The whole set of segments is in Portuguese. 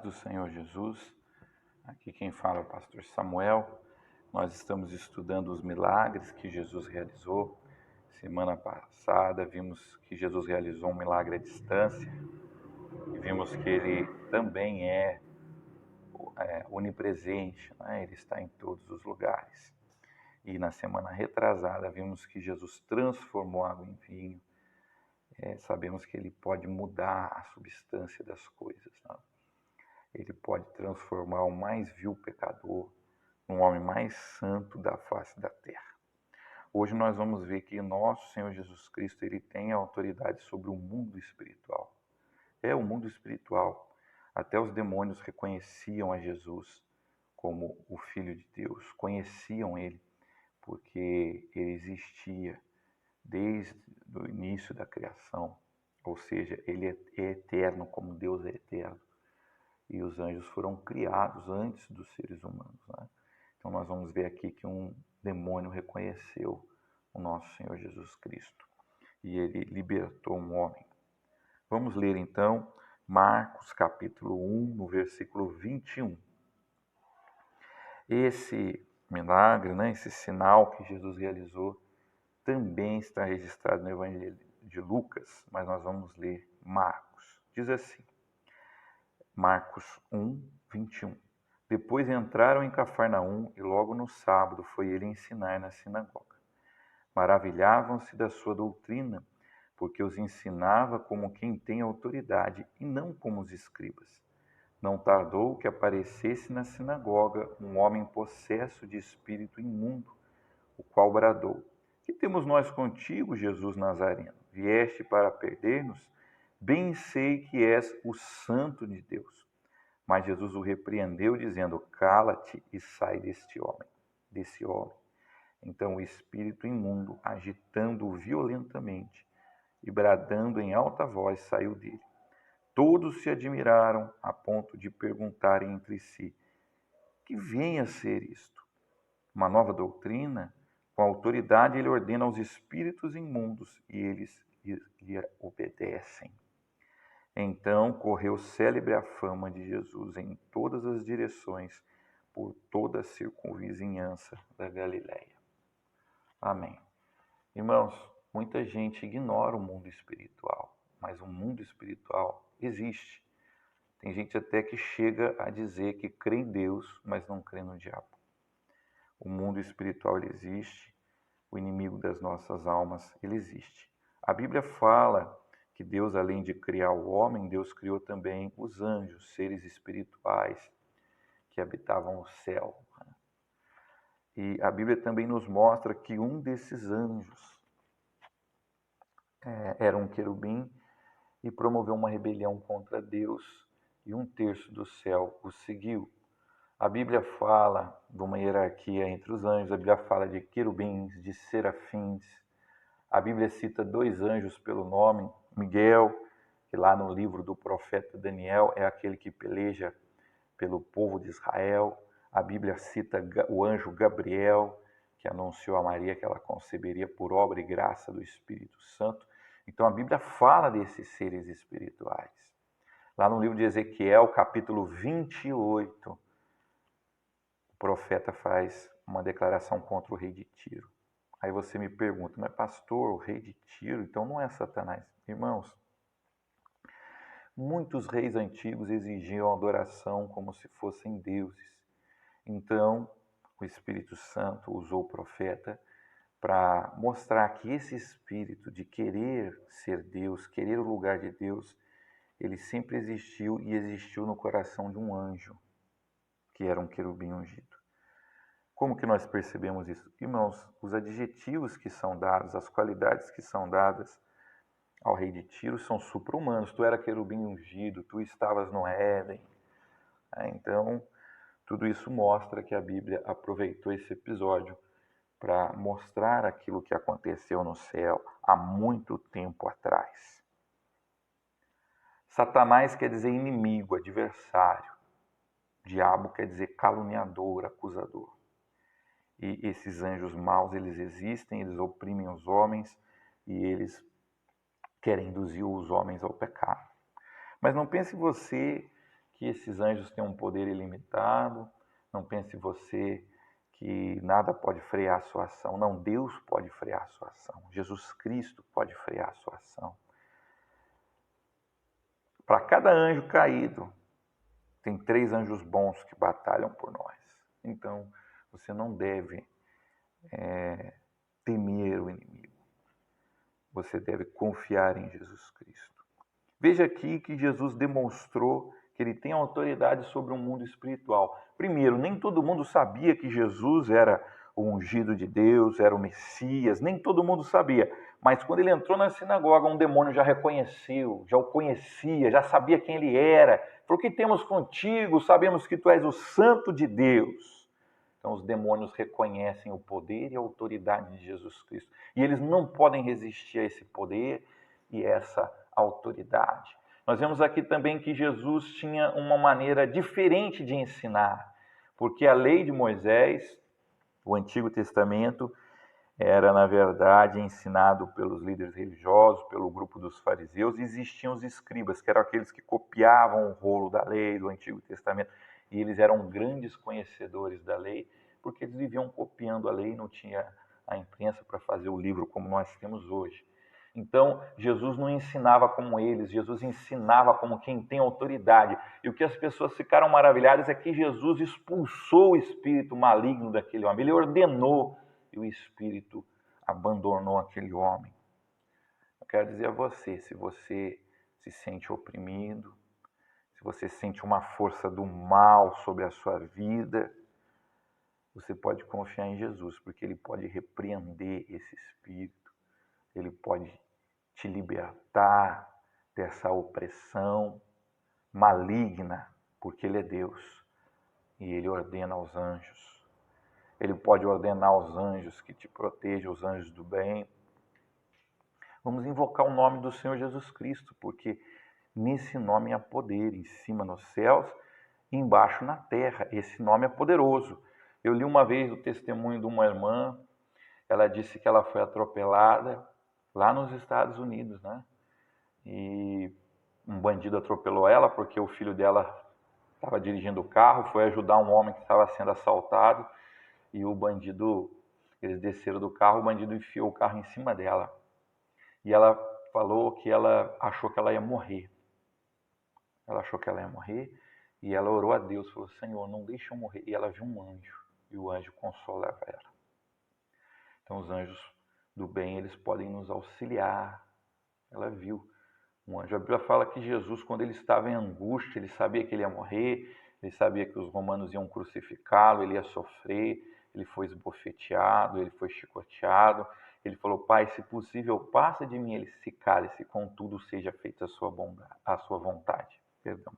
do Senhor Jesus. Aqui quem fala é o pastor Samuel. Nós estamos estudando os milagres que Jesus realizou. Semana passada vimos que Jesus realizou um milagre à distância e vimos que ele também é onipresente, né? Ele está em todos os lugares. E na semana retrasada vimos que Jesus transformou água em vinho. Sabemos que ele pode mudar a substância das coisas, né? Ele pode transformar o mais vil pecador num homem mais santo da face da terra. Hoje nós vamos ver que nosso Senhor Jesus Cristo, ele tem autoridade sobre o mundo espiritual. É o mundo espiritual. Até os demônios reconheciam a Jesus como o Filho de Deus, conheciam ele, porque ele existia desde o início da criação. Ou seja, ele é eterno como Deus é eterno. E os anjos foram criados antes dos seres humanos, né? Então nós vamos ver aqui que um demônio reconheceu o nosso Senhor Jesus Cristo e ele libertou um homem. Vamos ler então Marcos capítulo 1, no versículo 21. Esse milagre, né, esse sinal que Jesus realizou, também está registrado no Evangelho de Lucas, mas nós vamos ler Marcos. Diz assim, Marcos 1, 21. Depois entraram em Cafarnaum e logo no sábado foi ele ensinar na sinagoga. Maravilhavam-se da sua doutrina, porque os ensinava como quem tem autoridade e não como os escribas. Não tardou que aparecesse na sinagoga um homem possesso de espírito imundo, o qual bradou: Que temos nós contigo, Jesus Nazareno? Vieste para perder-nos? Bem sei que és o Santo de Deus. Mas Jesus o repreendeu, dizendo: Cala-te e sai desse homem. Então o espírito imundo, agitando-o violentamente e bradando em alta voz, saiu dele. Todos se admiraram a ponto de perguntarem entre si: Que vem a ser isto? Uma nova doutrina? Com autoridade ele ordena aos espíritos imundos e eles lhe obedecem. Então correu célebre a fama de Jesus em todas as direções, por toda a circunvizinhança da Galiléia. Amém. Irmãos, muita gente ignora o mundo espiritual, mas o mundo espiritual existe. Tem gente até que chega a dizer que crê em Deus, mas não crê no diabo. O mundo espiritual ele existe, o inimigo das nossas almas ele existe. A Bíblia fala que Deus, além de criar o homem, Deus criou também os anjos, seres espirituais que habitavam o céu. E a Bíblia também nos mostra que um desses anjos era um querubim e promoveu uma rebelião contra Deus, e 1/3 do céu o seguiu. A Bíblia fala de uma hierarquia entre os anjos, a Bíblia fala de querubins, de serafins. A Bíblia cita 2 anjos pelo nome, Miguel, que lá no livro do profeta Daniel é aquele que peleja pelo povo de Israel. A Bíblia cita o anjo Gabriel, que anunciou a Maria que ela conceberia por obra e graça do Espírito Santo. Então a Bíblia fala desses seres espirituais. Lá no livro de Ezequiel, capítulo 28, o profeta faz uma declaração contra o rei de Tiro. Aí você me pergunta, mas pastor, o rei de Tiro, então não é Satanás? Irmãos, muitos reis antigos exigiam adoração como se fossem deuses. Então, o Espírito Santo usou o profeta para mostrar que esse espírito de querer ser Deus, querer o lugar de Deus, ele sempre existiu e existiu no coração de um anjo, que era um querubim ungido. Como que nós percebemos isso? Irmãos, os adjetivos que são dados, as qualidades que são dadas ao rei de Tiro são supra-humanos. Tu era querubim ungido, tu estavas no Éden. Então, tudo isso mostra que a Bíblia aproveitou esse episódio para mostrar aquilo que aconteceu no céu há muito tempo atrás. Satanás quer dizer inimigo, adversário. Diabo quer dizer caluniador, acusador. E esses anjos maus, eles existem, eles oprimem os homens e eles querem induzir os homens ao pecado. Mas não pense você que esses anjos têm um poder ilimitado. Não pense você que nada pode frear a sua ação. Não, Deus pode frear a sua ação. Jesus Cristo pode frear a sua ação. Para cada anjo caído, tem 3 anjos bons que batalham por nós. Então, você não deve temer o inimigo. Você deve confiar em Jesus Cristo. Veja aqui que Jesus demonstrou que ele tem autoridade sobre o mundo espiritual. Primeiro, nem todo mundo sabia que Jesus era o ungido de Deus, era o Messias, nem todo mundo sabia. Mas quando ele entrou na sinagoga, um demônio já reconheceu, já o conhecia, já sabia quem ele era. Falou: "Que temos contigo? Sabemos que tu és o Santo de Deus." Então os demônios reconhecem o poder e a autoridade de Jesus Cristo. E eles não podem resistir a esse poder e essa autoridade. Nós vemos aqui também que Jesus tinha uma maneira diferente de ensinar, porque a lei de Moisés, o Antigo Testamento, era, na verdade, ensinado pelos líderes religiosos, pelo grupo dos fariseus, e existiam os escribas, que eram aqueles que copiavam o rolo da lei do Antigo Testamento, e eles eram grandes conhecedores da lei, porque eles viviam copiando a lei, não tinha a imprensa para fazer o livro como nós temos hoje. Então, Jesus não ensinava como eles, Jesus ensinava como quem tem autoridade. E o que as pessoas ficaram maravilhadas é que Jesus expulsou o espírito maligno daquele homem. Ele ordenou e o espírito abandonou aquele homem. Eu quero dizer a você, se você se sente oprimido, se você sente uma força do mal sobre a sua vida, você pode confiar em Jesus, porque ele pode repreender esse espírito. Ele pode te libertar dessa opressão maligna, porque ele é Deus e ele ordena aos anjos. Ele pode ordenar aos anjos que te protejam, os anjos do bem. Vamos invocar o nome do Senhor Jesus Cristo, porque nesse nome há poder, em cima nos céus e embaixo na terra. Esse nome é poderoso. Eu li uma vez o testemunho de uma irmã. Ela disse que ela foi atropelada lá nos Estados Unidos, né? E um bandido atropelou ela porque o filho dela estava dirigindo o carro, foi ajudar um homem que estava sendo assaltado e o bandido, eles desceram do carro, o bandido enfiou o carro em cima dela. E ela falou que ela achou que ela ia morrer. Ela achou que ela ia morrer e ela orou a Deus, falou: "Senhor, não deixa eu morrer." E ela viu um anjo e o anjo consolava ela. Então os anjos do bem, eles podem nos auxiliar. Ela viu um anjo. A Bíblia fala que Jesus, quando ele estava em angústia, ele sabia que ele ia morrer, ele sabia que os romanos iam crucificá-lo, ele ia sofrer, ele foi esbofeteado, ele foi chicoteado. Ele falou: "Pai, se possível, passa de mim esse cálice, contudo seja feita a sua vontade." Perdão.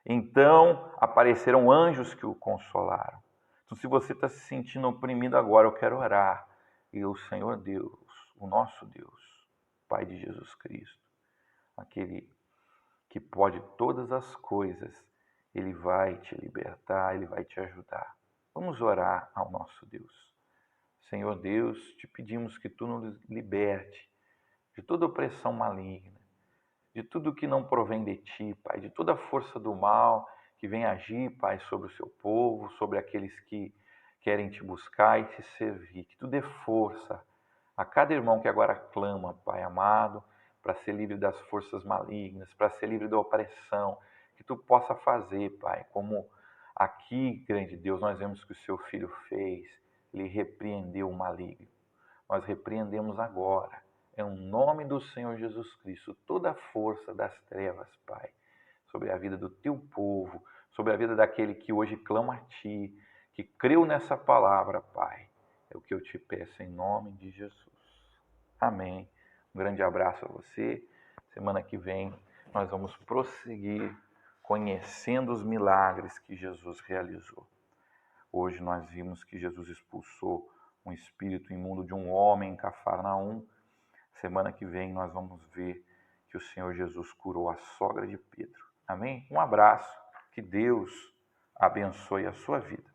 Então apareceram anjos que o consolaram. Então, se você está se sentindo oprimido agora, eu quero orar. E o Senhor Deus, o nosso Deus, Pai de Jesus Cristo, aquele que pode todas as coisas, ele vai te libertar, ele vai te ajudar. Vamos orar ao nosso Deus. Senhor Deus, te pedimos que tu nos liberte de toda opressão maligna, de tudo que não provém de ti, Pai, de toda a força do mal que vem agir, Pai, sobre o seu povo, sobre aqueles que querem te buscar e te servir. Que tu dê força a cada irmão que agora clama, Pai amado, para ser livre das forças malignas, para ser livre da opressão, que tu possa fazer, Pai, como aqui, grande Deus, nós vemos que o seu filho fez, ele repreendeu o maligno. Nós repreendemos agora, em nome do Senhor Jesus Cristo, toda a força das trevas, Pai, sobre a vida do teu povo, sobre a vida daquele que hoje clama a ti, que creu nessa palavra, Pai. É o que eu te peço em nome de Jesus. Amém. Um grande abraço a você. Semana que vem nós vamos prosseguir conhecendo os milagres que Jesus realizou. Hoje nós vimos que Jesus expulsou um espírito imundo de um homem em Cafarnaum. Semana que vem nós vamos ver que o Senhor Jesus curou a sogra de Pedro. Amém? Um abraço. Que Deus abençoe a sua vida.